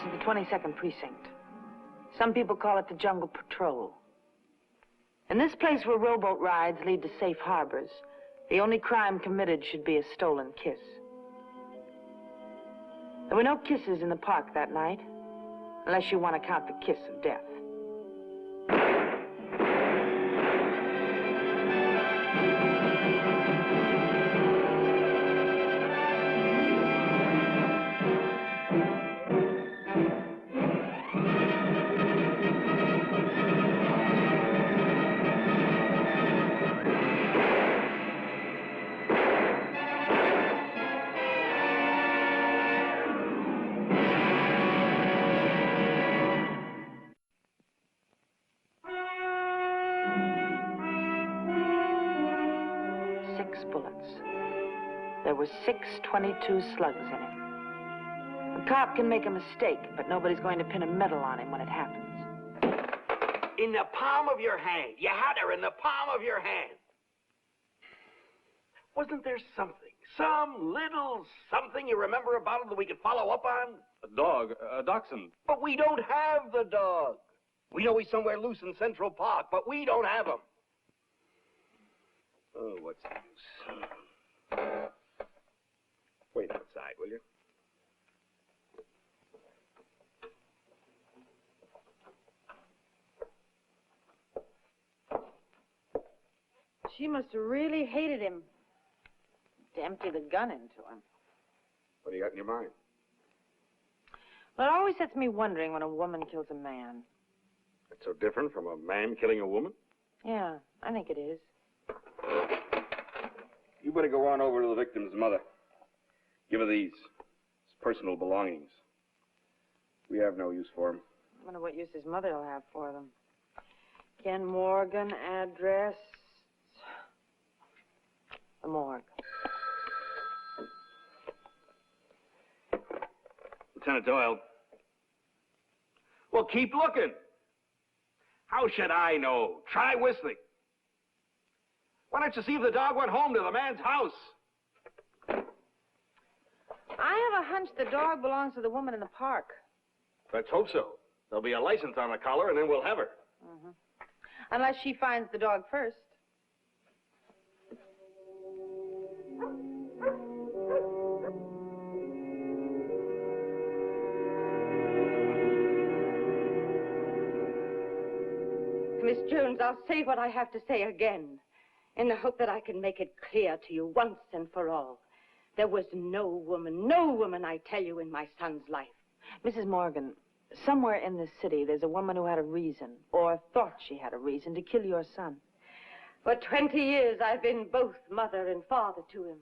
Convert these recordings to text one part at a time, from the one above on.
is the 22nd Precinct. Some people call it the Jungle Patrol. In this place where rowboat rides lead to safe harbors, the only crime committed should be a stolen kiss. There were no kisses in the park that night, unless you want to count the kiss of death. There were 6.22 slugs in him. A cop can make a mistake, but nobody's going to pin a medal on him when it happens. In the palm of your hand. You had her in the palm of your hand. Wasn't there something, some little something you remember about him that we could follow up on? A dog, a dachshund. But we don't have the dog. We know he's somewhere loose in Central Park, but we don't have him. Oh, what's the use? Wait outside, will you? She must have really hated him to empty the gun into him. What do you got in your mind? Well, it always sets me wondering when a woman kills a man. That's so different from a man killing a woman? Yeah, I think it is. You better go on over to the victim's mother. Give her these. It's personal belongings. We have no use for them. I wonder what use his mother will have for them. Ken Morgan, address. The morgue. Lieutenant Doyle. Well, keep looking. How should I know? Try whistling. Why don't you see if the dog went home to the man's house? I have a hunch the dog belongs to the woman in the park. Let's hope so. There'll be a license on the collar, and then we'll have her. Unless she finds the dog first. Miss Jones, I'll say what I have to say again, in the hope that I can make it clear to you once and for all. There was no woman, I tell you, in my son's life. Mrs. Morgan, somewhere in this city, there's a woman who had a reason, or thought she had a reason, to kill your son. For 20 years, I've been both mother and father to him.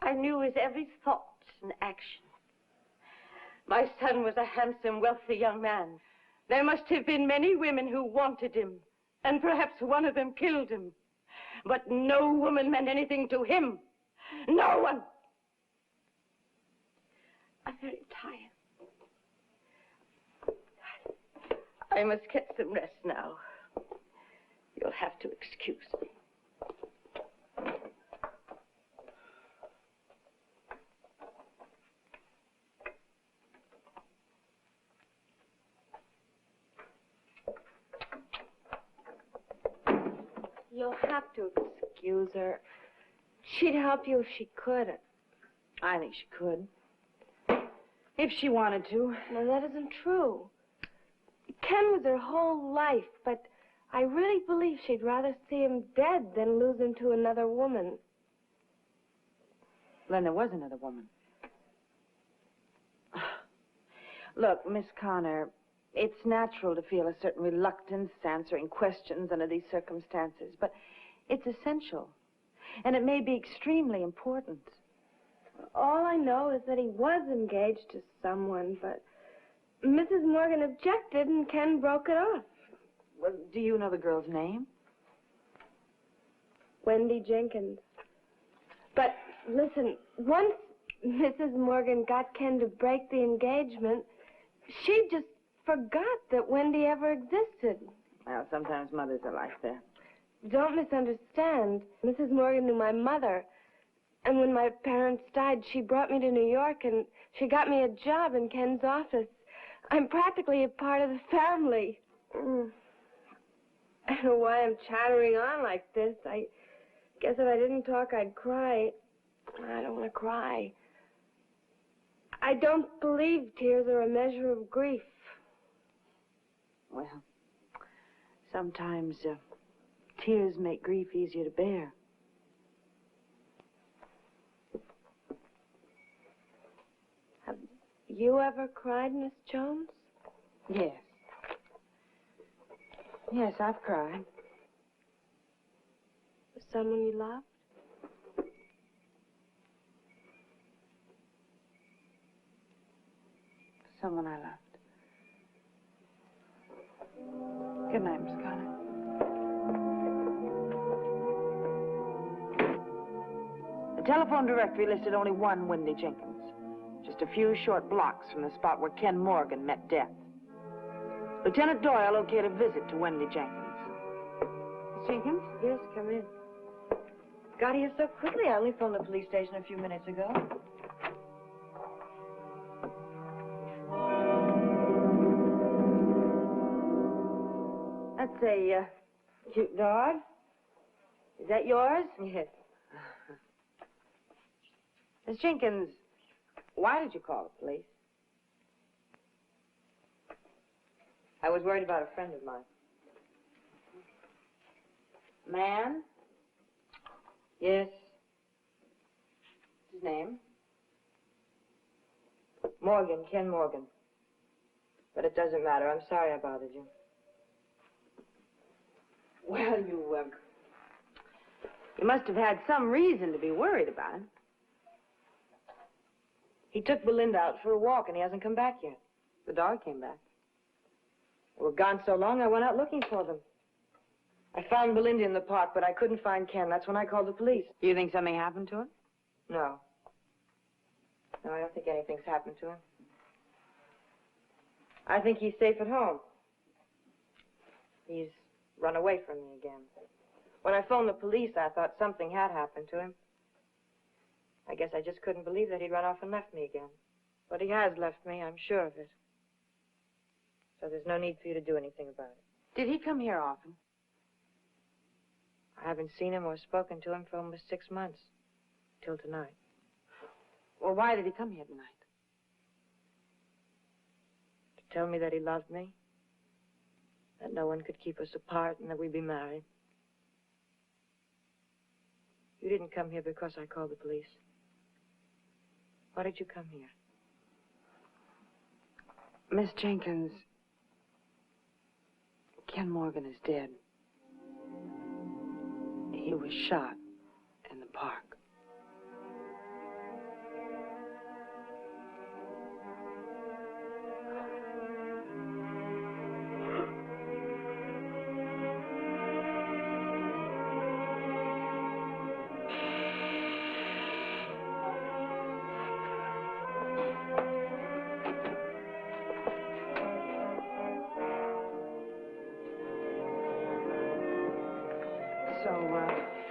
I knew his every thought and action. My son was a handsome, wealthy young man. There must have been many women who wanted him, and perhaps one of them killed him. But no woman meant anything to him. No one. I'm very tired. I must get some rest now. You'll have to excuse me. You'll have to excuse her. She'd help you if she could. I think she could. If she wanted to. No, that isn't true. Ken was her whole life, but I really believe she'd rather see him dead than lose him to another woman. Then there was another woman. Look, Miss Connor, it's natural to feel a certain reluctance answering questions under these circumstances, but it's essential, and it may be extremely important. All I know is that he was engaged to someone, but Mrs. Morgan objected and Ken broke it off. Well, do you know the girl's name? Wendy Jenkins. But listen, once Mrs. Morgan got Ken to break the engagement, she just forgot that Wendy ever existed. Well, sometimes mothers are like that. Don't misunderstand. Mrs. Morgan knew my mother. And when my parents died, she brought me to New York, and She got me a job in Ken's office. I'm practically a part of the family. I don't know why I'm chattering on like this. I guess if I didn't talk, I'd cry. I don't want to cry. I don't believe tears are a measure of grief. Well, sometimes tears make grief easier to bear. Have you ever cried, Miss Jones? Yes. Yes, I've cried. For someone you loved? Someone I loved. Good night, Miss Connor. The telephone directory listed only one Wendy Jenkins. Just a few short blocks from the spot where Ken Morgan met death. Lieutenant Doyle okayed a visit to Wendy Jenkins. Miss Jenkins? Yes, come in. Got here so quickly. I only phoned the police station a few minutes ago. That's a cute dog. Is that yours? Yes. Miss Jenkins, why did you call the police? I was worried about a friend of mine. Man? Yes. His name? Morgan, Ken Morgan. But it doesn't matter. I'm sorry I bothered you. Well, you must have had some reason to be worried about him. He took Belinda out for a walk, and he hasn't come back yet. The dog came back. They were gone so long, I went out looking for them. I found Belinda in the park, but I couldn't find Ken. That's when I called the police. Do you think something happened to him? No. No, I don't think anything's happened to him. I think he's safe at home. He's run away from me again. When I phoned the police, I thought something had happened to him. I guess I just couldn't believe that he'd run off and left me again. But he has left me, I'm sure of it. So there's no need for you to do anything about it. Did he come here often? I haven't seen him or spoken to him for almost 6 months. Till tonight. Well, why did he come here tonight? To tell me that he loved me. That no one could keep us apart and that we'd be married. You didn't come here because I called the police. Why did you come here? Miss Jenkins, Ken Morgan is dead. He was shot in the park.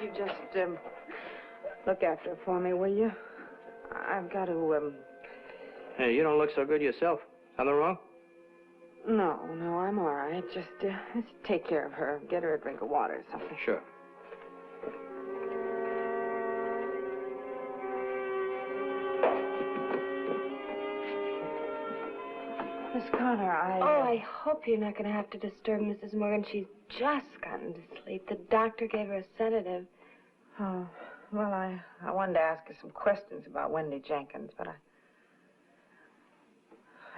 You just, look after her for me, will you? I've got to, Hey, you don't look so good yourself. Something wrong? No, I'm all right. Just take care of her. Get her a drink of water or something. Sure. Miss Connor, Oh, I hope you're not going to have to disturb Mrs. Morgan. She's just gotten to sleep. The doctor gave her a sedative. Oh, well, I wanted to ask her some questions about Wendy Jenkins, but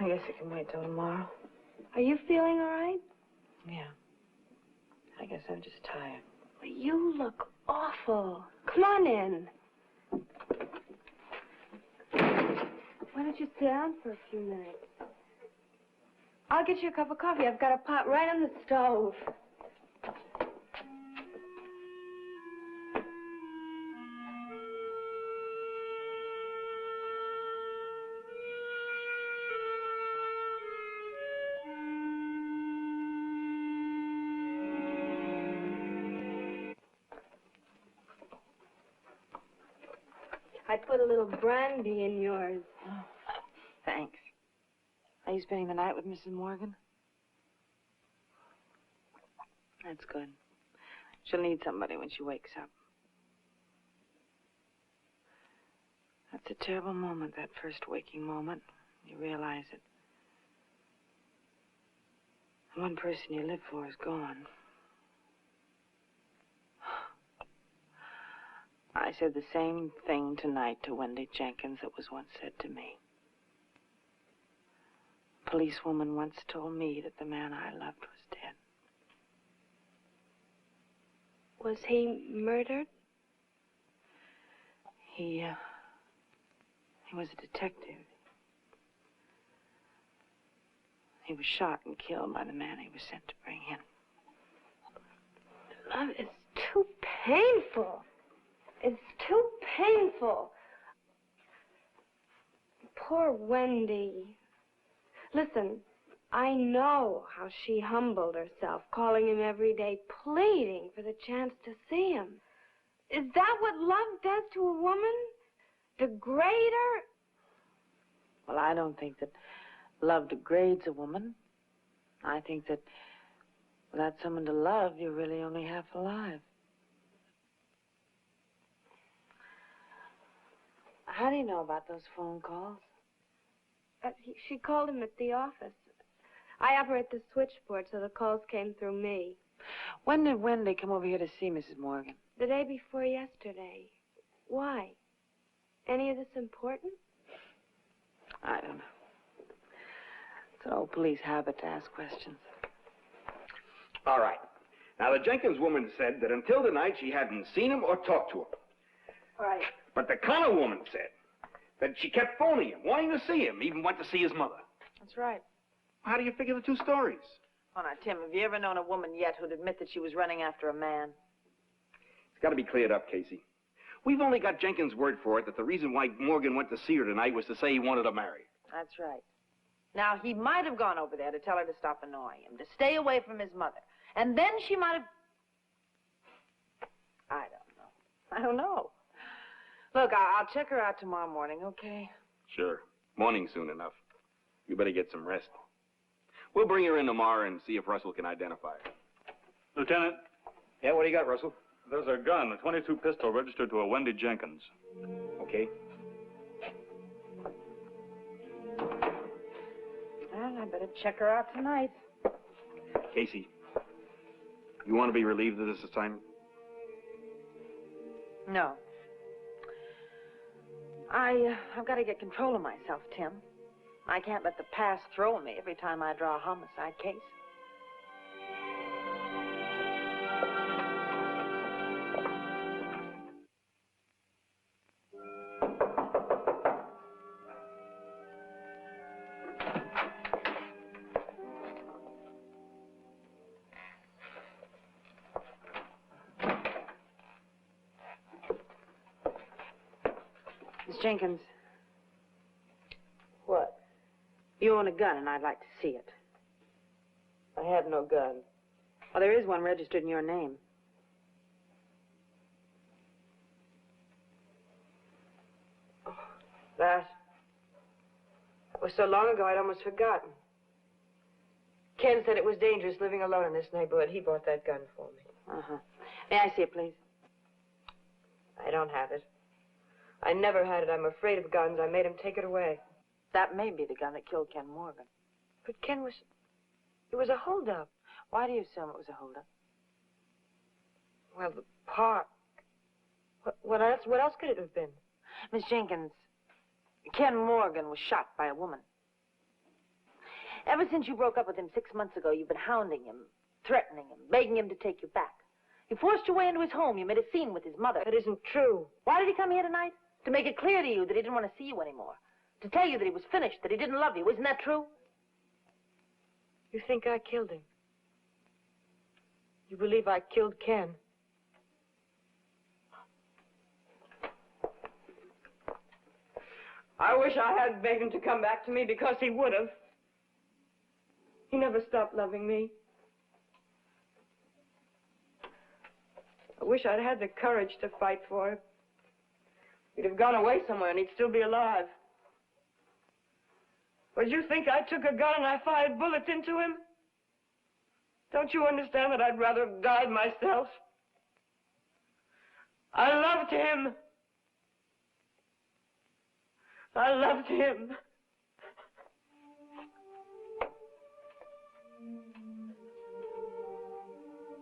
I guess it can wait till tomorrow. Are you feeling all right? Yeah. I guess I'm just tired. Well, you look awful. Come on in. Why don't you sit down for a few minutes? I'll get you a cup of coffee. I've got a pot right on the stove. I put a little brandy in yours. Are you spending the night with Mrs. Morgan? That's good. She'll need somebody when she wakes up. That's a terrible moment, that first waking moment. You realize it. The one person you live for is gone. I said the same thing tonight to Wendy Jenkins that was once said to me. A policewoman once told me that the man I loved was dead. Was he murdered? He was a detective. He was shot and killed by the man he was sent to bring in. Love is too painful. It's too painful. Poor Wendy. Listen, I know how she humbled herself, calling him every day, pleading for the chance to see him. Is that what love does to a woman? Degrade her? Well, I don't think that love degrades a woman. I think that without someone to love, you're really only half alive. How do you know about those phone calls? She called him at the office. I operate the switchboard, so the calls came through me. When did Wendy come over here to see Mrs. Morgan? The day before yesterday. Why? Any of this important? I don't know. It's an old police habit to ask questions. All right. Now, the Jenkins woman said that until tonight she hadn't seen him or talked to him. Right. But the Connor woman said that she kept phoning him, wanting to see him, even went to see his mother. That's right. How do you figure the two stories? Oh, now, Tim, have you ever known a woman yet who'd admit that she was running after a man? It's got to be cleared up, Casey. We've only got Jenkins' word for it that the reason why Morgan went to see her tonight was to say he wanted to marry her. That's right. Now, he might have gone over there to tell her to stop annoying him, to stay away from his mother. And then she might have... I don't know. Look, I'll check her out tomorrow morning, okay? Sure. Morning soon enough. You better get some rest. We'll bring her in tomorrow and see if Russell can identify her. Lieutenant, Yeah, what do you got, Russell? there's a gun, a .22 pistol registered to a Wendy Jenkins. Okay. Well, I better check her out tonight. Casey, you want to be relieved of this assignment? No. I've got to get control of myself, Tim. I can't let the past throw me every time I draw a homicide case. Miss Jenkins. What? You own a gun, and I'd like to see it. I have no gun. Well, there is one registered in your name. Oh, that was so long ago I'd almost forgotten. Ken said it was dangerous living alone in this neighborhood. He bought that gun for me. Uh-huh. May I see it, please? I don't have it. I never had it. I'm afraid of guns. I made him take it away. That may be the gun that killed Ken Morgan. But Ken was... It was a holdup. Why do you assume it was a holdup? Well, the park. What else could it have been? Miss Jenkins, Ken Morgan was shot by a woman. Ever since you broke up with him 6 months ago, you've been hounding him, threatening him, begging him to take you back. You forced your way into his home. You made a scene with his mother. That isn't true. Why did he come here tonight? To make it clear to you that he didn't want to see you anymore. To tell you that he was finished, that he didn't love you. Isn't that true? You think I killed him? You believe I killed Ken? I wish I had begged him to come back to me, because he would have. He never stopped loving me. I wish I'd had the courage to fight for him. He'd have gone away somewhere and he'd still be alive. Would you think I took a gun and I fired bullets into him? Don't you understand that I'd rather have died myself? I loved him. I loved him.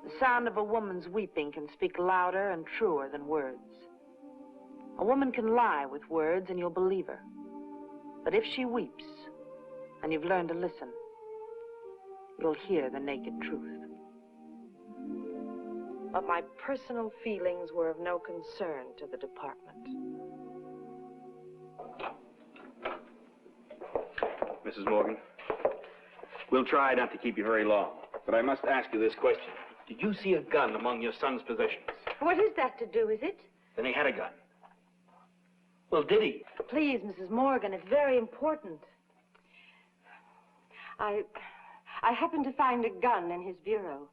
The sound of a woman's weeping can speak louder and truer than words. A woman can lie with words and you'll believe her. But if she weeps, and you've learned to listen, you'll hear the naked truth. But my personal feelings were of no concern to the department. Mrs. Morgan, we'll try not to keep you very long, but I must ask you this question. Did you see a gun among your son's possessions? What is that to do, is it? Then he had a gun. Well, did he? Please, Mrs. Morgan, it's very important. I happened to find a gun in his bureau.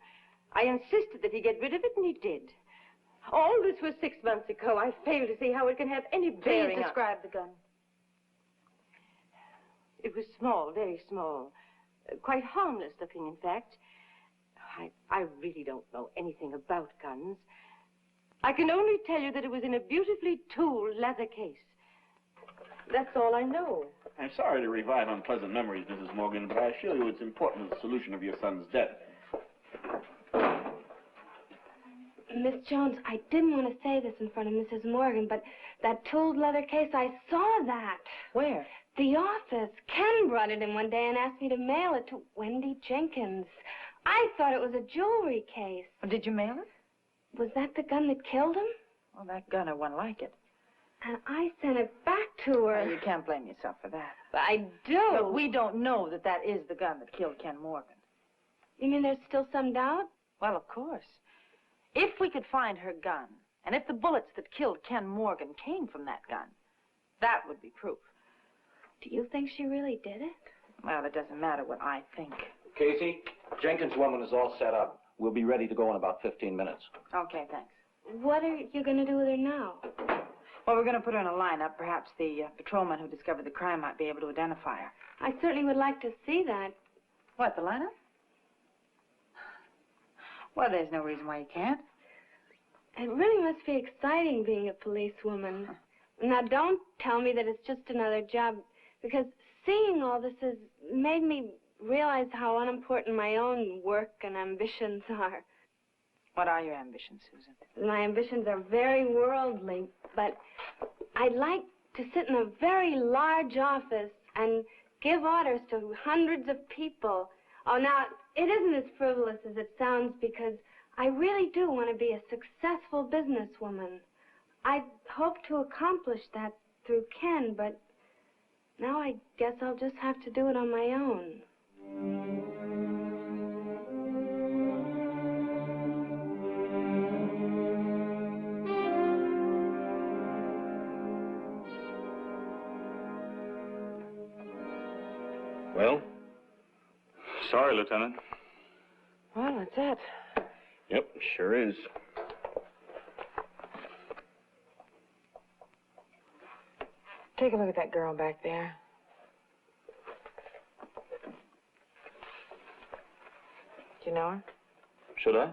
I insisted that he get rid of it, and he did. All this was 6 months ago. I fail to see how it can have any bearing Please describe the gun. It was small, very small. Quite harmless looking, in fact. I really don't know anything about guns. I can only tell you that it was in a beautifully tooled leather case. That's all I know. I'm sorry to revive unpleasant memories, Mrs. Morgan, but I assure you it's important to the solution of your son's death. Miss Jones, I didn't want to say this in front of Mrs. Morgan, but that tooled leather case, I saw that. Where? The office. Ken brought it in one day and asked me to mail it to Wendy Jenkins. I thought it was a jewelry case. Well, did you mail it? Was that the gun that killed him? Well, that gun or one like it. And I sent it back to her. Well, you can't blame yourself for that. But I do. Look, we don't know that that is the gun that killed Ken Morgan. You mean there's still some doubt? Well, of course. If we could find her gun, and if the bullets that killed Ken Morgan came from that gun, that would be proof. Do you think she really did it? Well, it doesn't matter what I think. Casey, Jenkins' woman is all set up. We'll be ready to go in about 15 minutes. Okay, thanks. What are you going to do with her now? Well, we're going to put her in a lineup. Perhaps the patrolman who discovered the crime might be able to identify her. I certainly would like to see that. What, the lineup? Well, there's no reason why you can't. It really must be exciting being a policewoman. Now, don't tell me that it's just another job, because seeing all this has made me realize how unimportant my own work and ambitions are. What are your ambitions, Susan? My ambitions are very worldly, but I'd like to sit in a very large office and give orders to hundreds of people. Oh, now, it isn't as frivolous as it sounds, because I really do want to be a successful businesswoman. I hope to accomplish that through Ken, but now I guess I'll just have to do it on my own. Well? Sorry, Lieutenant. Well, that's it. Yep, sure is. Take a look at that girl back there. Do you know her? Should I?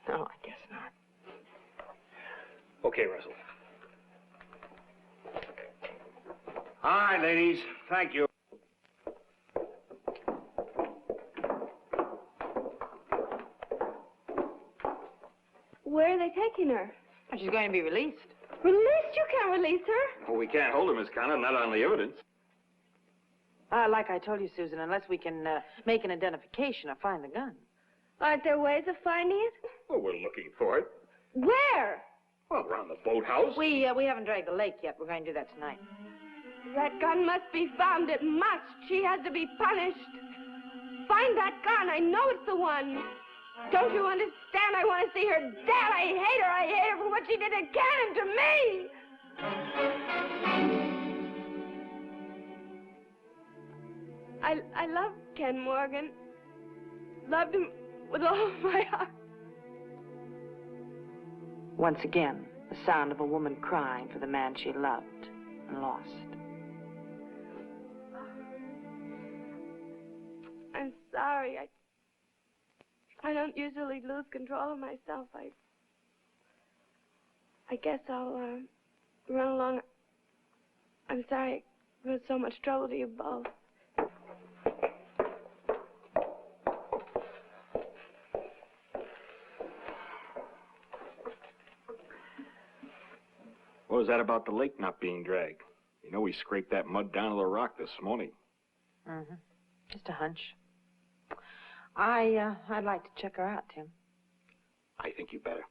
No, I guess not. Okay, Russell. All right, ladies. Thank you. Where are they taking her? Well, she's going to be released. Released? You can't release her. Well, we can't hold her, Miss Connor, not on the evidence. Like I told you, Susan, unless we can make an identification or find the gun. Aren't there ways of finding it? Well, we're looking for it. Where? Well, around the boathouse. We haven't dragged the lake yet. We're going to do that tonight. That gun must be found. It must. She has to be punished. Find that gun. I know it's the one. Don't you understand? I want to see her dead. I hate her. I hate her for what she did to Ken and to me. I love Ken Morgan. Loved him with all my heart. Once again, the sound of a woman crying for the man she loved and lost. sorry. I don't usually lose control of myself. I guess I'll run along. I'm sorry it was so much trouble to you both. What was that about the lake not being dragged? You know, we scraped that mud down to the rock this morning. Mm-hmm. Just a hunch. I'd like to check her out, Tim. I think you better.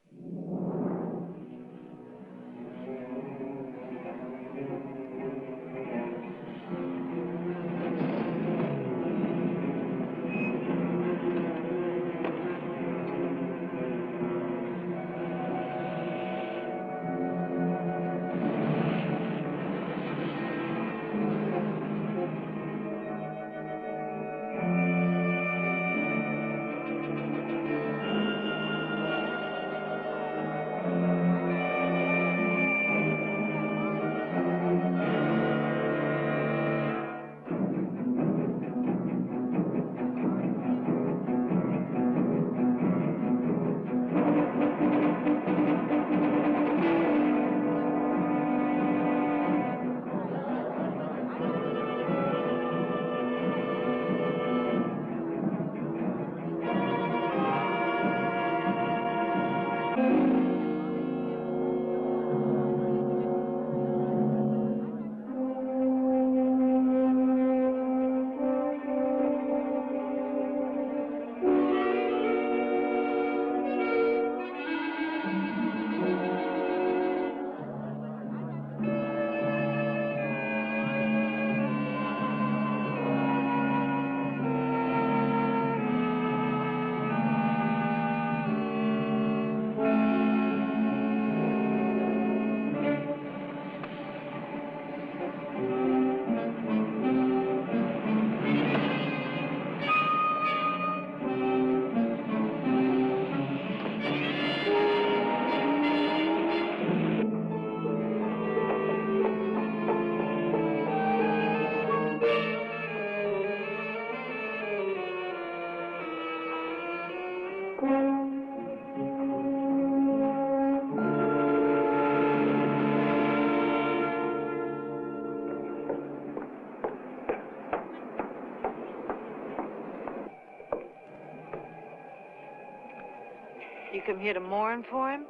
You come here to mourn for him?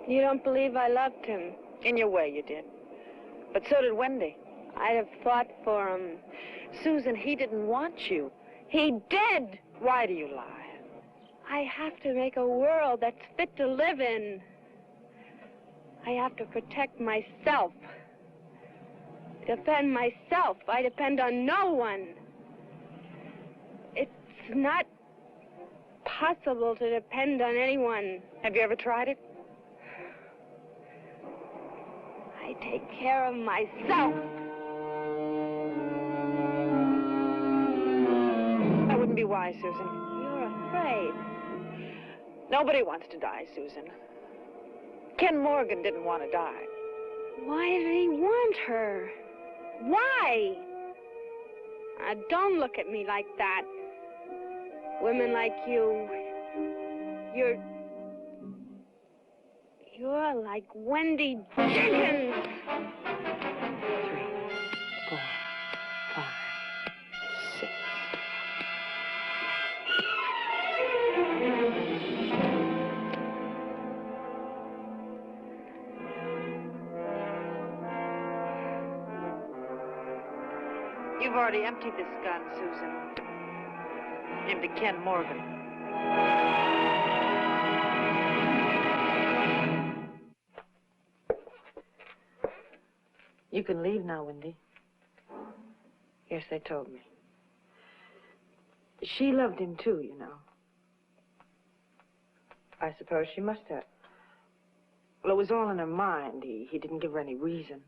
You don't believe I loved him? In your way, you did. But so did Wendy. I'd have fought for him. Susan, he didn't want you. He did! Why do you lie? I have to make a world that's fit to live in. I have to protect myself. Defend myself. I depend on no one. It's not possible to depend on anyone. Have you ever tried it? I take care of myself. That wouldn't be wise, Susan. You're afraid. Nobody wants to die, Susan. Ken Morgan didn't want to die. Why did he want her? Why? Don't look at me like that. Women like you, you're like Wendy Jenkins. 3, 4, 5, 6. You've already emptied this gun, Susan. Into Ken Morgan. You can leave now, Wendy. Yes, they told me. She loved him too, you know. I suppose she must have. Well, it was all in her mind. He didn't give her any reason.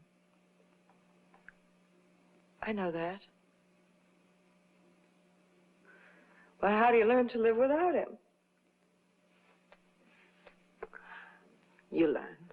I know that. But how do you learn to live without him? You learn.